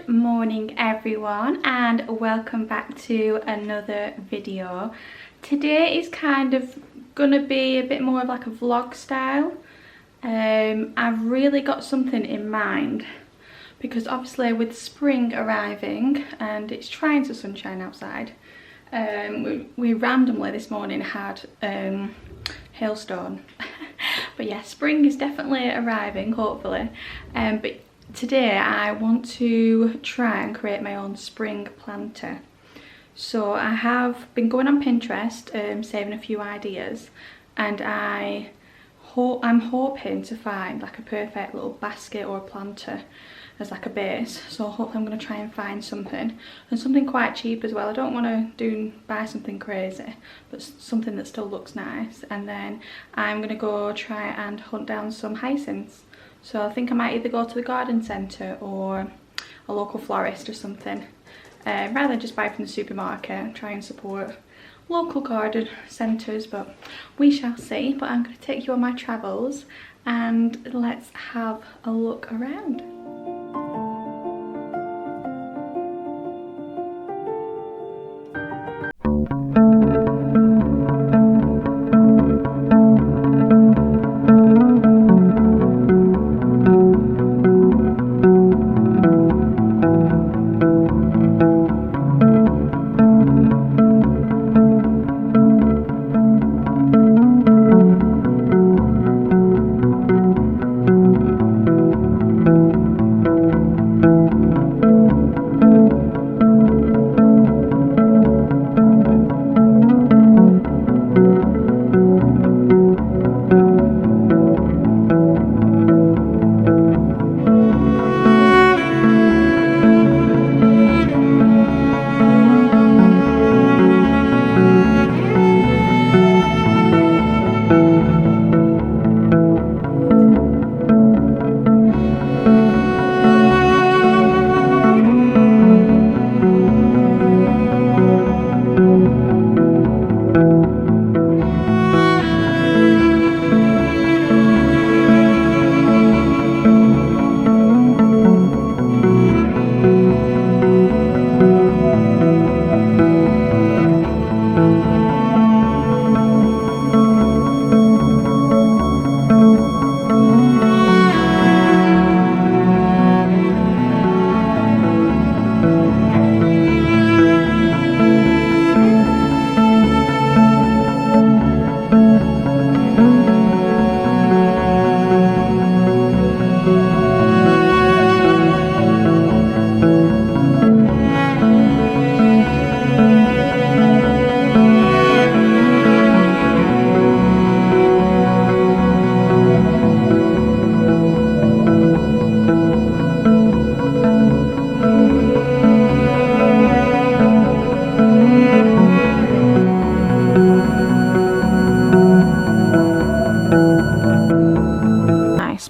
Good morning everyone, and welcome back to another video. Today is kind of gonna be a bit more of like a vlog style. I've really got something in mind because obviously with spring arriving and it's trying to sunshine outside, we randomly this morning had hailstone. But yeah, spring is definitely arriving, hopefully. But today I want to try and create my own spring planter. So I have been going on Pinterest, saving a few ideas, and I'm hoping to find like a perfect little basket or a planter as like a base. So hopefully I'm going to try and find something, and something quite cheap as well. I don't want to buy something crazy, but something that still looks nice. And then I'm going to go try and hunt down some hyacinths. So I think I might either go to the garden centre or a local florist or something, rather than just buy from the supermarket. Try and support local garden centres, but we shall see. But I'm going to take you on my travels and let's have a look around.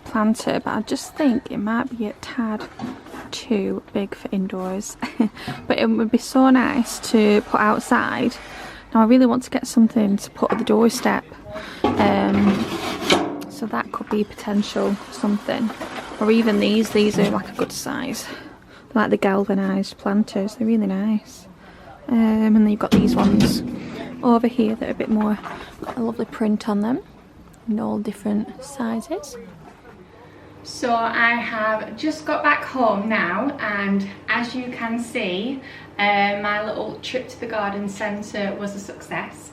Planter, but I just think it might be a tad too big for indoors. But it would be so nice to put outside. Now I really want to get something to put at the doorstep, so that could be potential something. Or even these are like a good size. They're like the galvanised planters, they're really nice. And then you've got these ones over here that are a bit more, got a lovely print on them in all different sizes. So I have just got back home now, and as you can see, my little trip to the garden centre was a success.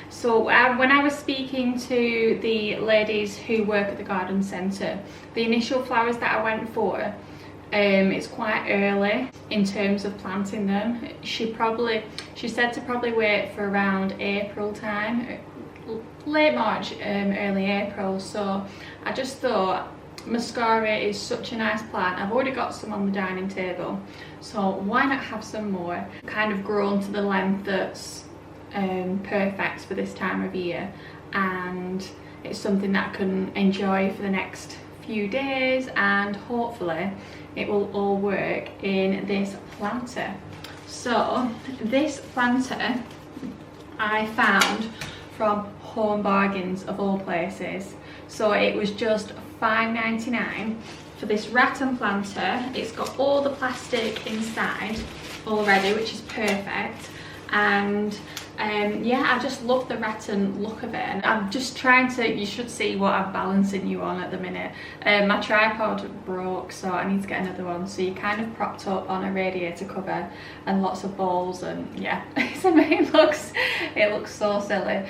So when I was speaking to the ladies who work at the garden centre, the initial flowers that I went for, it's quite early in terms of planting them. She said to probably wait for around April time, late March, early April. So I just thought muscari is such a nice plant. I've already got some on the dining table, so why not have some more? Kind of grown to the length that's perfect for this time of year, and it's something that I can enjoy for the next few days, and hopefully it will all work in this planter. So this planter I found from Home Bargains of all places. So it was just £5.99 for this rattan planter. It's got all the plastic inside already, which is perfect. And yeah, I just love the rattan look of it, and I'm just trying to, you should see what I'm balancing you on at the minute. My tripod broke, so I need to get another one. So you're kind of propped up on a radiator cover and lots of balls, and yeah, it looks so silly.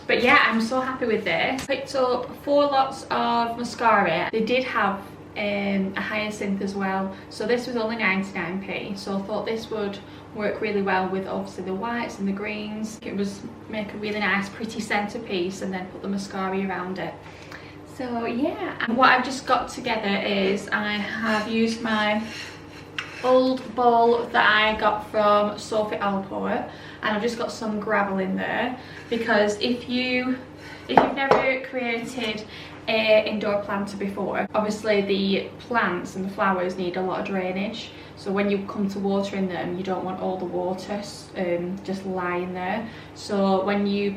But yeah, I'm so happy with this. Picked up 4 lots of muscari. They did have a hyacinth as well, so this was only 99p, so I thought this would work really well with obviously the whites and the greens. It was make a really nice pretty centerpiece, and then put the muscari around it. So yeah, and what I've just got together is I have used my old bowl that I got from Sophie Alpower, and I've just got some gravel in there, because if you've never created an indoor planter before, obviously the plants and the flowers need a lot of drainage. So when you come to watering them, you don't want all the water just lying there. So when you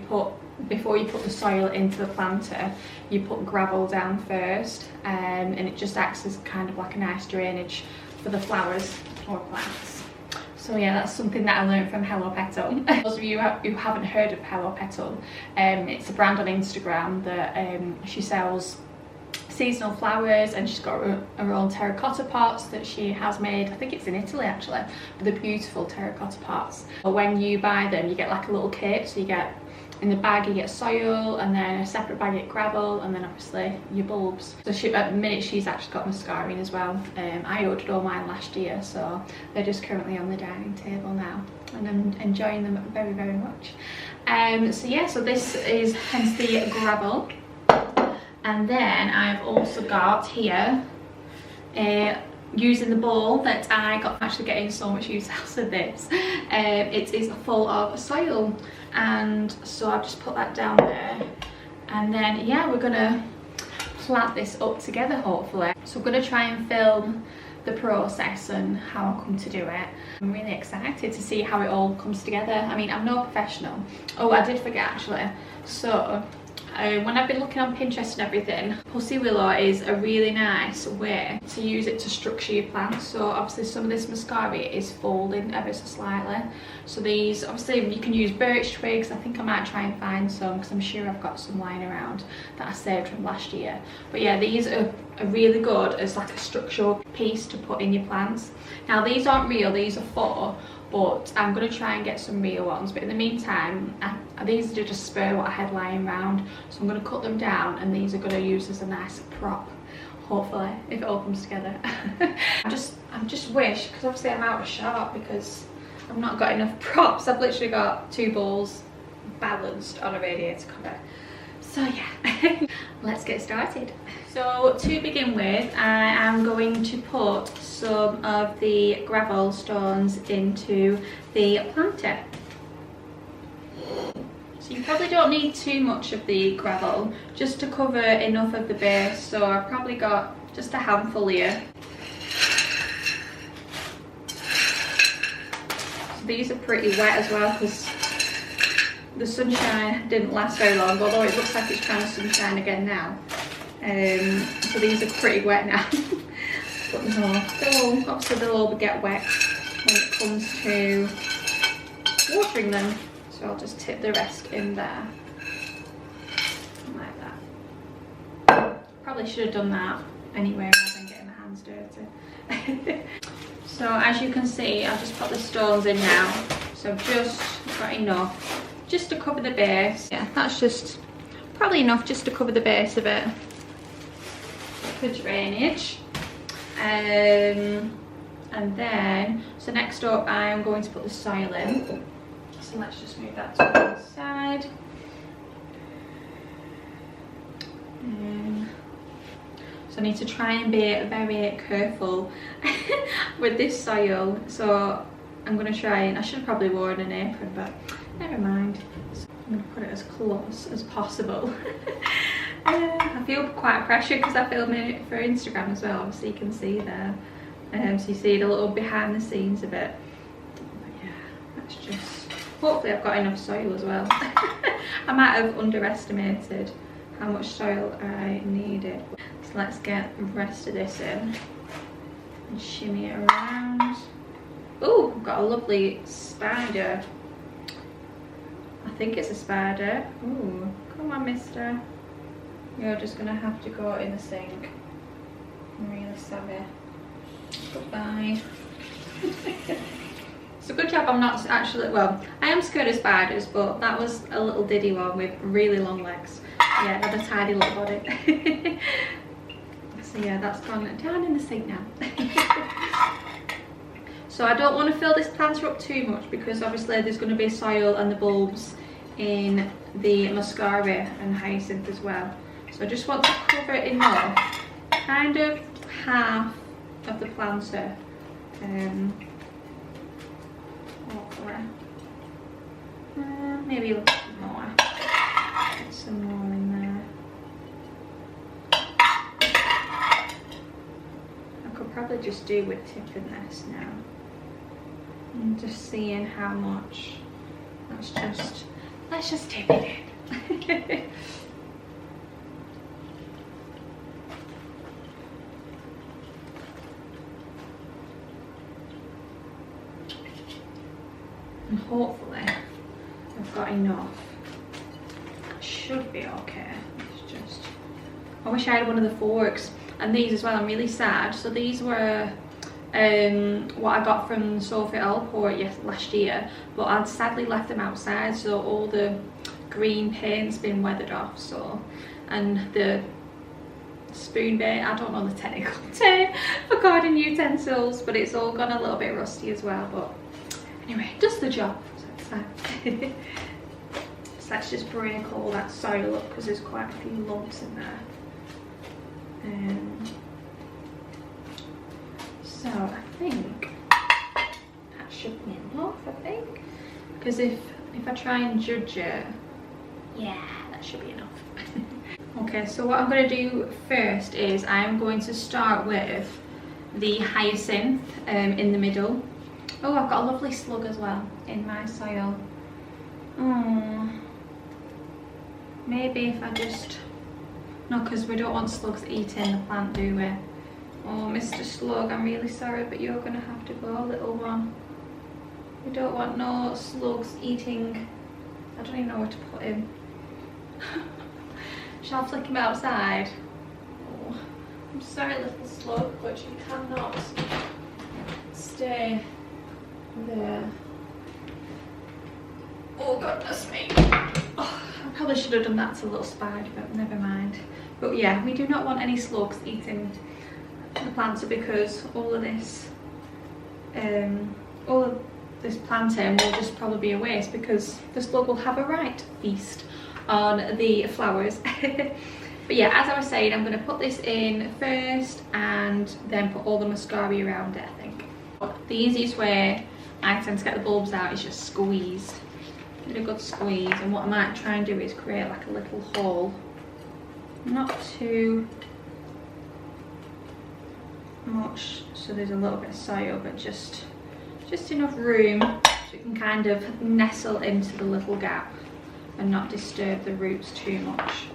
before you put the soil into the planter, you put gravel down first, and it just acts as kind of like a nice drainage for the flowers or plants. So yeah, that's something that I learned from Hello Petal. Those of you who haven't heard of Hello Petal, it's a brand on Instagram that she sells seasonal flowers, and she's got her own terracotta pots that she has made. I think it's in Italy actually, but they're beautiful terracotta pots. When you buy them, you get like a little kit, so you get, in the bag you get soil, and then a separate bag you get gravel, and then obviously your bulbs. So at the minute she's actually got muscari as well. I ordered all mine last year, so they're just currently on the dining table now, and I'm enjoying them very, very much. So yeah, so this is hence the gravel. And then I've also got here, using the bowl that I got, actually getting so much use out of this. It is full of soil, and so I've just put that down there. And then yeah, we're gonna plant this up together hopefully. So I'm gonna try and film the process and how I come to do it. I'm really excited to see how it all comes together. I mean, I'm no professional. Oh, I did forget actually. So when I've been looking on Pinterest and everything, pussy willow is a really nice way to use it to structure your plants. So obviously some of this muscari is folding ever so slightly. So these, obviously you can use birch twigs. I think I might try and find some, because I'm sure I've got some lying around that I saved from last year. But yeah, these are really good as like a structural piece to put in your plants. Now these aren't real, these are faux, but I'm going to try and get some real ones. But in the meantime, these are just spur what I had lying around, so I'm going to cut them down, and these are going to use as a nice prop, hopefully, if it all comes together. I just wish, because obviously I'm out of shot because I've not got enough props. I've literally got 2 balls balanced on a radiator cover. So yeah, let's get started. So to begin with, I am going to put some of the gravel stones into the planter. So you probably don't need too much of the gravel, just to cover enough of the base. So I've probably got just a handful here. So these are pretty wet as well, because the sunshine didn't last very long, although it looks like it's trying to sunshine again now. So these are pretty wet now. But no, obviously they'll all get wet when it comes to watering them. So I'll just tip the rest in there, like that. Probably should have done that anyway, rather than getting my hands dirty. So as you can see, I've just put the stones in now. So I've just got enough just to cover the base. Yeah, that's just probably enough just to cover the base of it for drainage. And then, so next up I'm going to put the soil in. So let's just move that to one side. So I need to try and be very careful with this soil. So I'm going to try, and I should have probably worn an apron, but never mind. So I'm going to put it as close as possible. I feel quite pressured because I filmed it for Instagram as well, obviously you can see there. So you see a little behind the scenes of it. But yeah, that's just, hopefully I've got enough soil as well. I might have underestimated how much soil I needed. So let's get the rest of this in and shimmy it around. Oh, we've got a lovely spider. I think it's a spider. Ooh, come on, mister. You're just gonna have to go in the sink. I'm really sorry. Goodbye. It's a good job I'm not actually, well, I am scared of spiders, but that was a little diddy one with really long legs. Yeah, had a tidy little body. So yeah, that's gone down in the sink now. So I don't want to fill this planter up too much because obviously there's going to be soil and the bulbs in the muscari and hyacinth as well. So I just want to cover it enough, kind of half of the planter. Hopefully. Maybe a little bit more. Get some more in there. I could probably just do with tipping this now. And just seeing how much. Let's just tip it in. And hopefully I've got enough. That should be okay. It's just, I wish I had one of the forks. And these as well, I'm really sad. So these were what I got from Sophie Allport last year, but I'd sadly left them outside, so all the green paint's been weathered off. So, and the spoon bit, I don't know the technical term for garden utensils, but it's all gone a little bit rusty as well. But anyway, does the job. So it's fine. So let's just break all that soil up because there's quite a few lumps in there. So I think that should be enough, I think. Because if I try and judge it, yeah, that should be enough. Okay, so what I'm going to do first is I'm going to start with the hyacinth in the middle. Oh, I've got a lovely slug as well in my soil. Oh, maybe if I just... No, because we don't want slugs eating the plant, do we? Oh, Mr. Slug, I'm really sorry, but you're going to have to go, little one. We don't want no slugs eating... I don't even know where to put him. Shall I flick him outside? Oh, I'm sorry, little slug, but you cannot stay there. Oh, goodness me. Oh, I probably should have done that to little spider, but never mind. But yeah, we do not want any slugs eating the planter because all of this planting will just probably be a waste because the slug will have a right feast on the flowers. But yeah, as I was saying, I'm going to put this in first and then put all the muscari around it, I think. The easiest way I tend to get the bulbs out is just squeeze. Give it a good squeeze, and what I might try and do is create like a little hole. Not too much so there's a little bit of soil, but just enough room so it can kind of nestle into the little gap and not disturb the roots too much.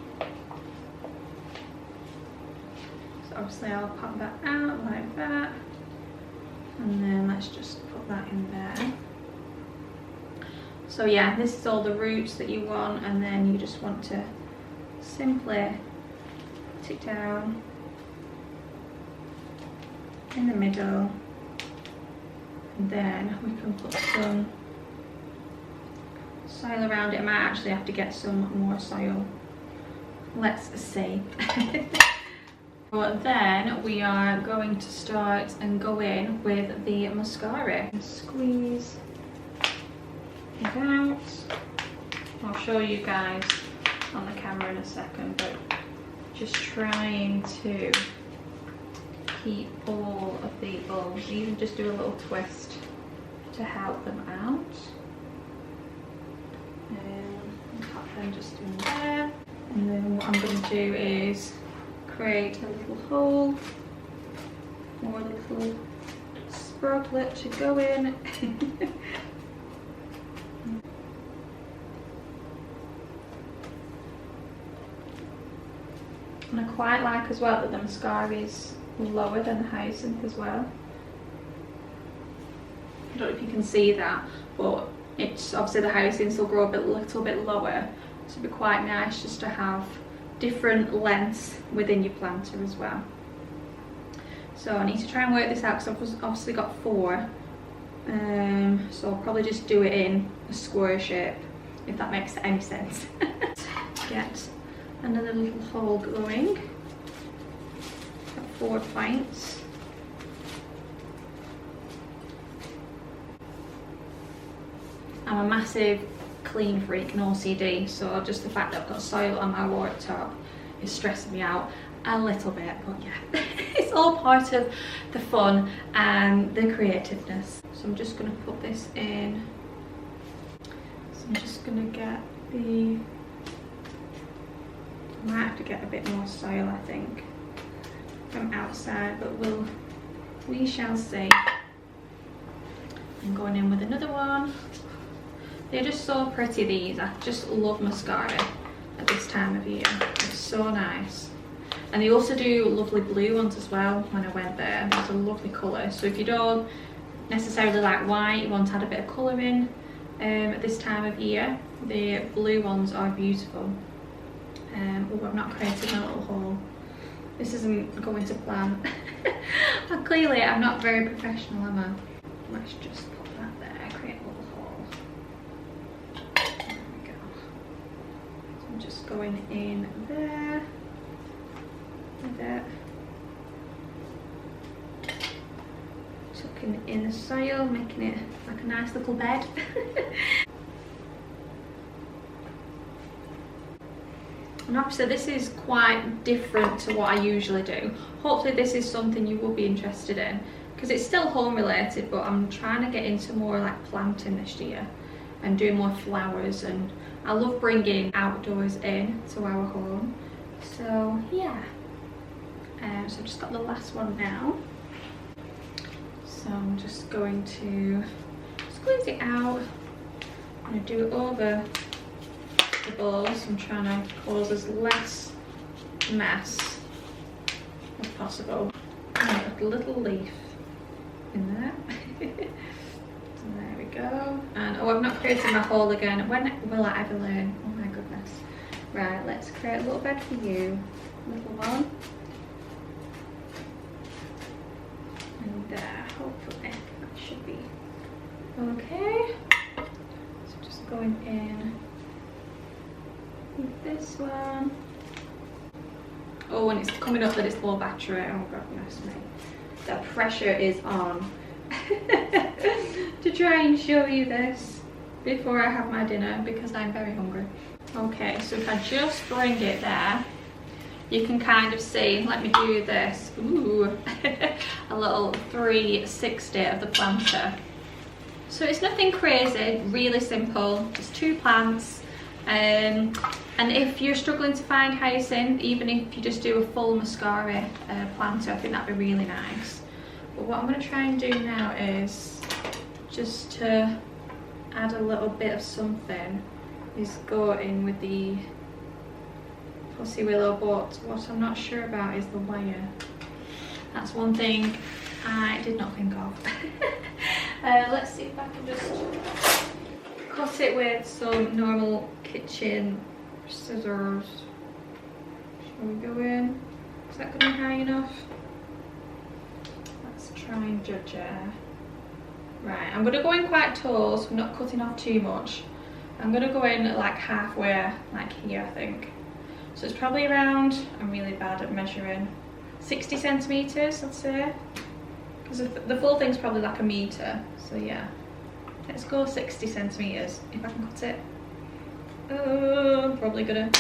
So obviously I'll pop that out like that, and then let's just put that in there. So yeah, this is all the roots that you want, and then you just want to simply put it down in the middle, and then we can put some soil around it. I might actually have to get some more soil. Let's see. But then we are going to start and go in with the muscari. Squeeze it out. I'll show you guys on the camera in a second, but just trying to keep all of the bulbs, even just do a little twist to help them out. And pop them just in there. And then what I'm going to do is create a little hole for a little sproglet to go in. And I quite like as well that the muscari is lower than the hyacinth as well. I don't know if you can see that, but it's obviously the hyacinths will grow a little bit lower, so it'd be quite nice just to have different lengths within your planter as well. So I need to try and work this out because I've obviously got 4, so I'll probably just do it in a square shape, if that makes any sense. Get another little hole going. Got 4 points. I'm a massive clean freak and OCD, so just the fact that I've got soil on my worktop is stressing me out a little bit, but yeah, it's all part of the fun and the creativeness. So I'm just going to put this in. So I'm just going to get the, I might have to get a bit more soil, I think, from outside, but we shall see. I'm going in with another one. They're just so pretty, these. I just love muscari at this time of year. It's so nice. And they also do lovely blue ones as well when I went there. It's a lovely colour. So if you don't necessarily like white, you want to add a bit of colour in at this time of year, the blue ones are beautiful. Oh, I've not created my little hole. This isn't going to plan. Clearly, I'm not very professional, am I? Let's just put that there, create a little hole. There we go. So I'm just going in there. Like that. Tucking in the soil, making it like a nice little bed. And obviously this is quite different to what I usually do. Hopefully this is something you will be interested in, because it's still home related, but I'm trying to get into more like planting this year and doing more flowers, and I love bringing outdoors in to our home. So yeah. So I've just got the last one now. So I'm just going to squeeze it out. I'm going to do it over the balls. I'm trying to cause as less mess as possible. And a little leaf in there. So there we go. And oh, I've not created my hole again. When will I ever learn? Oh my goodness. Right, let's create a little bed for you, little one. And there, hopefully that should be okay. So just going in with this one. Oh, and it's coming up that it's low battery. Oh goodness me. The pressure is on to try and show you this before I have my dinner, because I'm very hungry. Okay, so if I just bring it there, you can kind of see, let me do this, ooh, a little 360 of the planter. So it's nothing crazy, really simple, just 2 plants. And if you're struggling to find hyacinth, even if you just do a full muscari planter, I think that'd be really nice. But what I'm going to try and do now is just to add a little bit of something, is go in with the pussy willow, but what I'm not sure about is the wire. That's one thing I did not think of. Let's see if I can just cut it with some normal kitchen scissors. Shall we go in? Is that going to be high enough? Let's try and judge it. Right, I'm going to go in quite tall, so I'm not cutting off too much. I'm going to go in like halfway, like here, I think. So it's probably around, I'm really bad at measuring, 60 centimetres, I'd say. Because the full thing's probably like a metre, so yeah. Let's go 60 centimetres, if I can cut it. Oh, I'm probably gonna,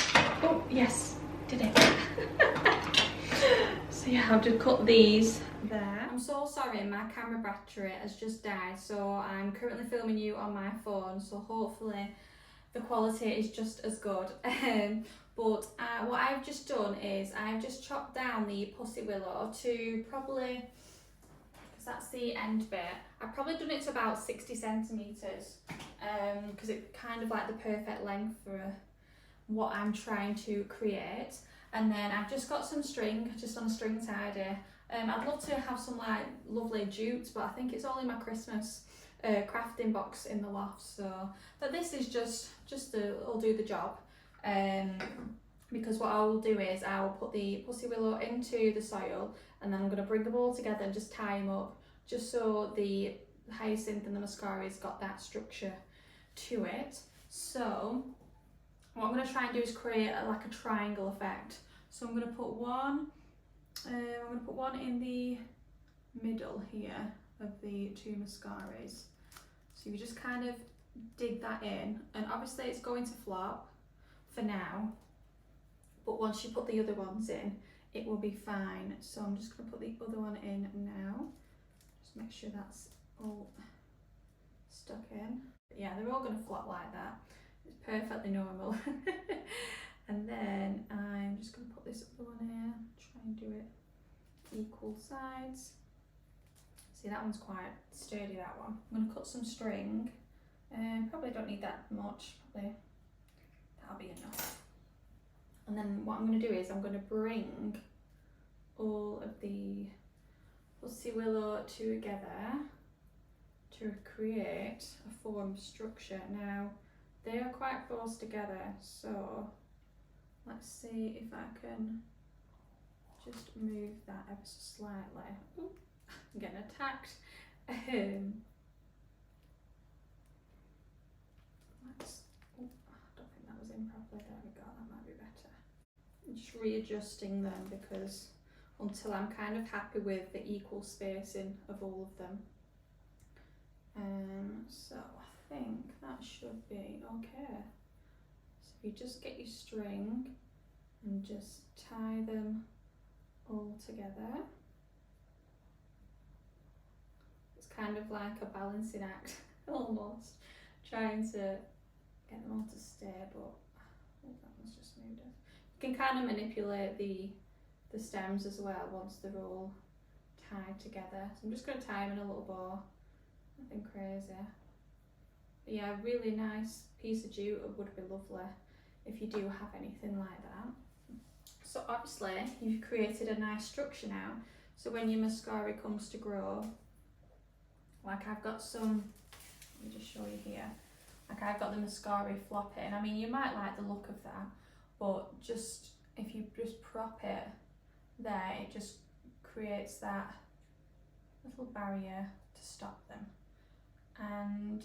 oh, yes, did it. So yeah, I'll just cut these there. I'm so sorry, my camera battery has just died, so I'm currently filming you on my phone, so hopefully the quality is just as good. But what I've just done is I've just chopped down the pussy willow to probably, because that's the end bit, I've probably done it to about 60 centimetres, because it's kind of like the perfect length for what I'm trying to create. And then I've just got some string, just on a string tidy. I'd love to have some like lovely jutes, but I think it's all in my Christmas crafting box in the loft. So, but this is it'll do the job. Because what I will do is I will put the pussy willow into the soil, and then I'm going to bring them all together and just tie them up, just so the hyacinth and the muscari's got that structure to it. So what I'm going to try and do is create like a triangle effect. So I'm going to put one in the middle here of the two muscaris. So you just kind of dig that in, and obviously it's going to flop for now, but once you put the other ones in, it will be fine. So I'm just going to put the other one in now. Just make sure that's all stuck in. But yeah, they're all going to flop like that. It's perfectly normal. And then I'm just going to put this other one here, try and do it equal sides. See, that one's quite sturdy, that one. I'm going to cut some string. Probably don't need that much, probably that'll be enough. And then what I'm going to do is I'm going to bring all of the pussy willow together to create a form structure. Now they are quite close together, so let's see if I can just move that ever so slightly. Ooh, I'm getting attacked. I don't think that was in properly. There we go, that might be better. I'm just readjusting them because until I'm kind of happy with the equal spacing of all of them. So I think that should be okay. So if you just get your string and just tie them all together. It's kind of like a balancing act almost, trying to get them all to stay, but I think that one's just moved it. You can kind of manipulate the stems as well once they're all tied together. So I'm just going to tie them in a little bow, nothing crazy. But yeah, a really nice piece of jute would be lovely if you do have anything like that. So obviously you've created a nice structure now, so when your muscari comes to grow, like I've got some, let me just show you here, like I've got the muscari flopping. I mean, you might like the look of that, but just if you just prop it there, it just creates that little barrier to stop them. And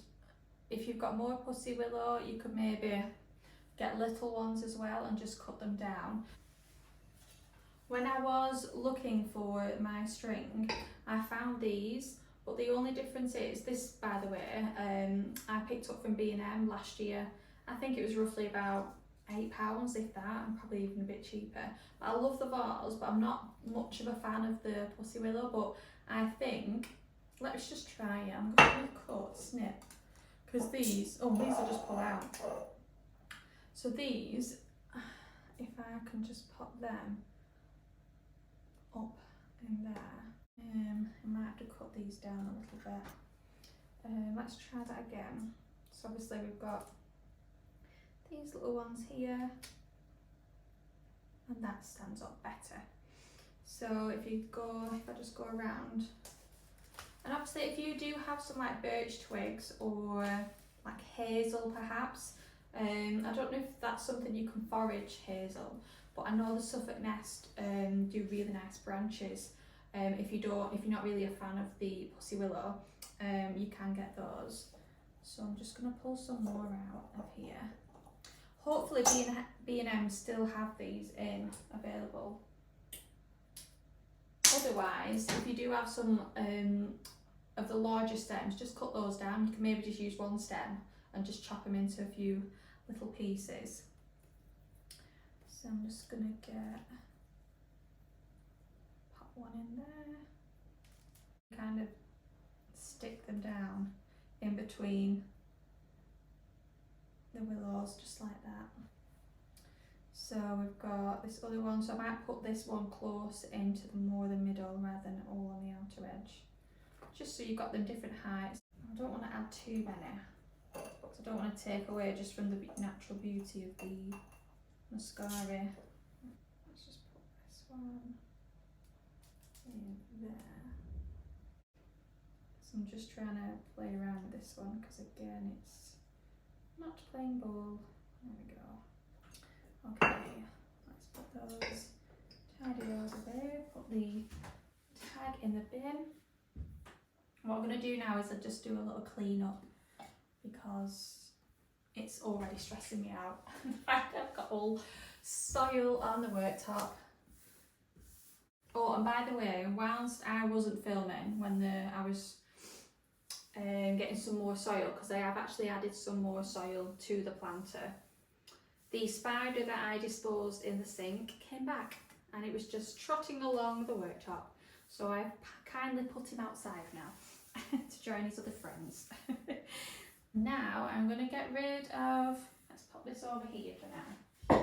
if you've got more pussy willow, you could maybe get little ones as well and just cut them down. When I was looking for my string, I found these, but the only difference is this, by the way, I picked up from B&M last year. I think it was roughly about £8, if that, and probably even a bit cheaper. But I love the vase, but I'm not much of a fan of the pussy willow. But I think, let's just try it. I'm going to cut, snip, because these will just pull out. So these, if I can just pop them up in there, I might have to cut these down a little bit. Let's try that again. So obviously we've got these little ones here, and that stands up better. So if I just go around, and obviously if you do have some like birch twigs or like hazel perhaps, I don't know if that's something you can forage, hazel, but I know the Suffolk Nest do really nice branches. If you're not really a fan of the pussy willow, you can get those. So I'm just going to pull some more out of here. Hopefully B&M still have these available. Otherwise, if you do have some of the larger stems, just cut those down. You can maybe just use one stem and just chop them into a few little pieces. So I'm just going to pop one in there, kind of stick them down in between the willows, just like that. So we've got this other one, so I might put this one close into the middle rather than all on the outer edge, just so you've got them different heights. I don't want to add too many, because I don't want to take away just from the natural beauty of the muscari. Let's one in there. So I'm just trying to play around with this one because again it's not playing ball. There we go. Okay, let's put those, tidy those away, put the tag in the bin. What I'm going to do now is I just do a little clean up because it's already stressing me out. In fact, I've got all soil on the worktop. Oh, and by the way, whilst I wasn't filming when I was getting some more soil, because I have actually added some more soil to the planter, the spider that I disposed in the sink came back and it was just trotting along the worktop. So I've kindly put him outside now to join his other friends. Now I'm going to get rid of, let's pop this over here for now,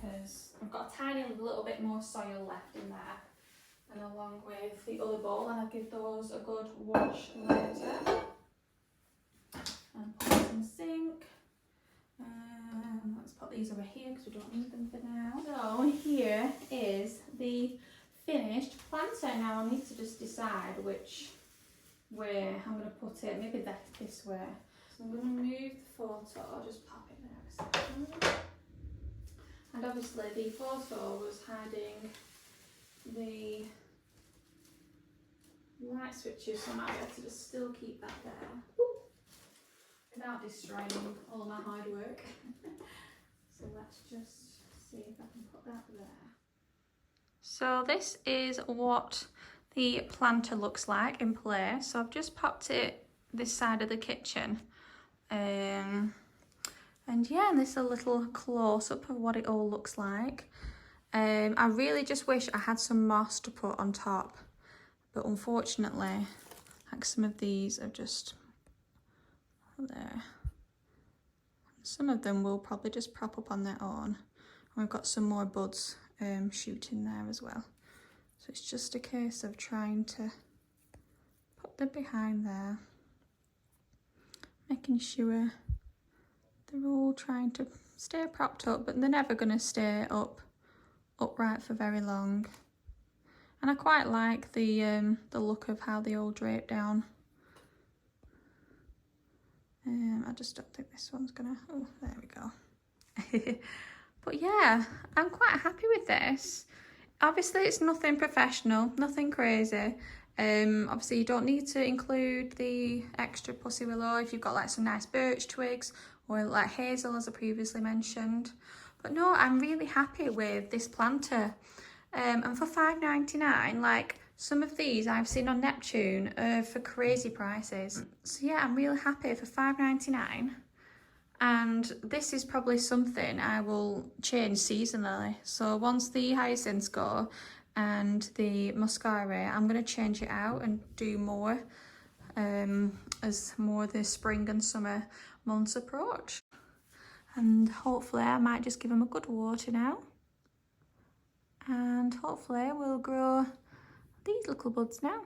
because I've got a tiny little bit more soil left in there, and along with the other bowl, and I'll give those a good wash later. And put this in the sink. Let's put these over here because we don't need them for now. So here is the finished planter. Now I need to just decide which way I'm going to put it. Maybe this way. So I'm going to move the photo. I'll just pop it there a second. And obviously the photo was hiding the light switches, so I might be able to just still keep that there. Without destroying all my hard work. So let's just see if I can put that there. So this is what the planter looks like in place. So I've just popped it this side of the kitchen. And yeah, this is a little close-up of what it all looks like. I really just wish I had some moss to put on top. But unfortunately, like some of these are just there. Some of them will probably just prop up on their own. And we've got some more buds shooting there as well. So it's just a case of trying to put them behind there, making sure they're all trying to stay propped up, but they're never going to stay upright for very long. And I quite like the look of how they all drape down. I just don't think this one's gonna, oh, there we go. But yeah, I'm quite happy with this. Obviously it's nothing professional, nothing crazy. Obviously you don't need to include the extra pussy willow if you've got like some nice birch twigs or like hazel as I previously mentioned. But no, I'm really happy with this planter. And for $5.99, like some of these I've seen on Neptune for crazy prices. So yeah, I'm really happy for $5.99. And this is probably something I will change seasonally. So once the hyacinths go and the muscari, I'm going to change it out and do more as more the spring and summer months approach. And hopefully I might just give them a good water now. And hopefully we'll grow these little buds now.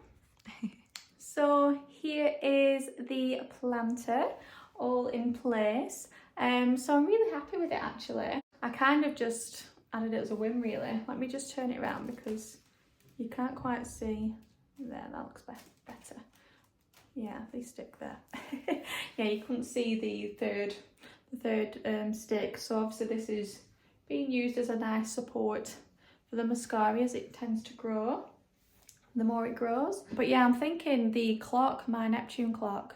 So here is the planter all in place. So I'm really happy with it actually. I kind of just added it as a whim really. Let me just turn it around because you can't quite see. There, that looks better. Yeah, they stick there. Yeah, you couldn't see the third stick. So obviously this is being used as a nice support for the muscari as it tends to grow the more it grows. But yeah, I'm thinking the clock, my Neptune clock,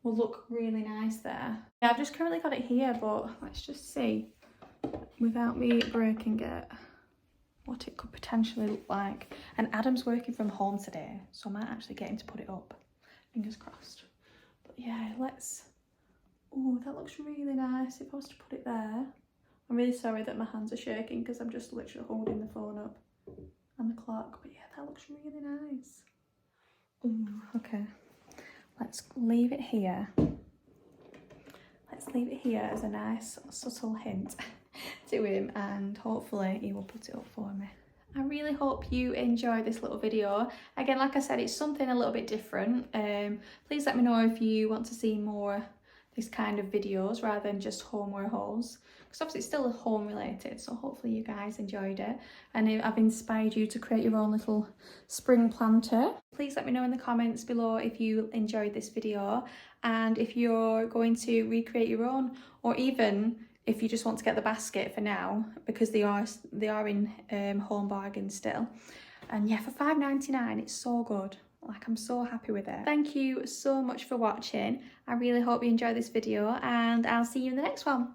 will look really nice there. Yeah, I've just currently got it here, but let's just see, without me breaking it, what it could potentially look like. And Adam's working from home today, so I might actually get him to put it up. Fingers crossed. But yeah, let's... Oh, that looks really nice if I was to put it there. I'm really sorry that my hands are shaking because I'm just literally holding the phone up and the clock. But yeah, that looks really nice. Ooh, okay. Let's leave it here. Let's leave it here as a nice subtle hint to him, and hopefully he will put it up for me. I really hope you enjoyed this little video. Again, like I said, it's something a little bit different. Please let me know if you want to see more this kind of videos rather than just homeware hauls, because obviously it's still home related, so hopefully you guys enjoyed it and I've inspired you to create your own little spring planter. Please let me know in the comments below if you enjoyed this video and if you're going to recreate your own, or even if you just want to get the basket for now, because they are in home bargains still. And yeah, for £5.99 it's so good. Like, I'm so happy with it. Thank you so much for watching. I really hope you enjoyed this video and I'll see you in the next one.